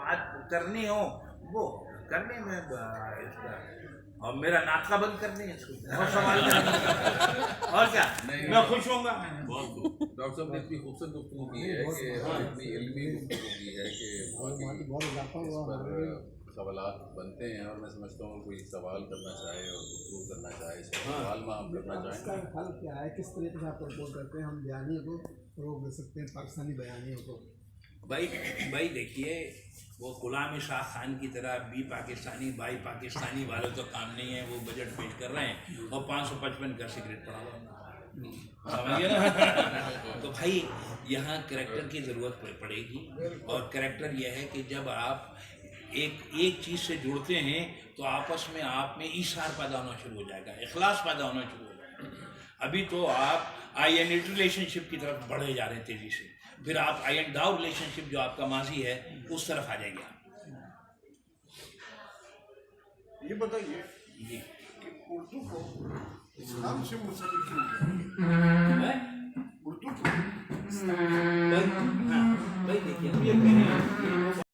بات کرنی ہو وہ کرنے میں اس کا، اور میرا ناکہ بند کرنے اس کو اور سوال کرنے اور کیا میں خوش ہوں گا. ڈاکٹر صاحب نے اتنی خوبصورت گفتگو کی ہے کہ اتنی علمی گفتگو کی ہے کہ اس پر سوالات بنتے ہیں، اور میں سمجھتا ہوں کوئی سوال کرنا چاہے اور گفتگو کرنا چاہے، سوال میں آپ کرنا اس چاہیں. کا حل کیا ہے؟ کس طریقے سے آپ پرپوز کرتے ہیں ہم بیانیے کو فروغ دے سکتے ہیں، پاکستانی بیانیوں کو؟ بھائی دیکھیے، وہ غلام شاہ خان کی طرح بی پاکستانی بائی پاکستانی والے تو کام نہیں ہے. وہ بجٹ پیش کر رہے ہیں اور 555 کا سگریٹ پڑا ہوا سمجھیے نا. تو بھائی یہاں کریکٹر کی ضرورت پڑے گی، اور کریکٹر یہ ہے کہ جب آپ ایک چیز سے جڑتے ہیں تو آپس میں آپ میں ایثار پیدا ہونا شروع ہو جائے گا، اخلاص پیدا ہونا شروع ہو جائے گا. ابھی تو آپ آئی اینڈ ریلیشن شپ کی طرف بڑھے جا رہے ہیں تیزی سے، پھر آپ آئی اینڈ ڈاؤ ریلیشن شپ جو آپ کا ماضی ہے اس طرف آ جائیں گے. یہ بتائیے جی کہ اردو کو اسلام سے منسلک کیوں کیا؟ اردو کو بھائی دیکھیے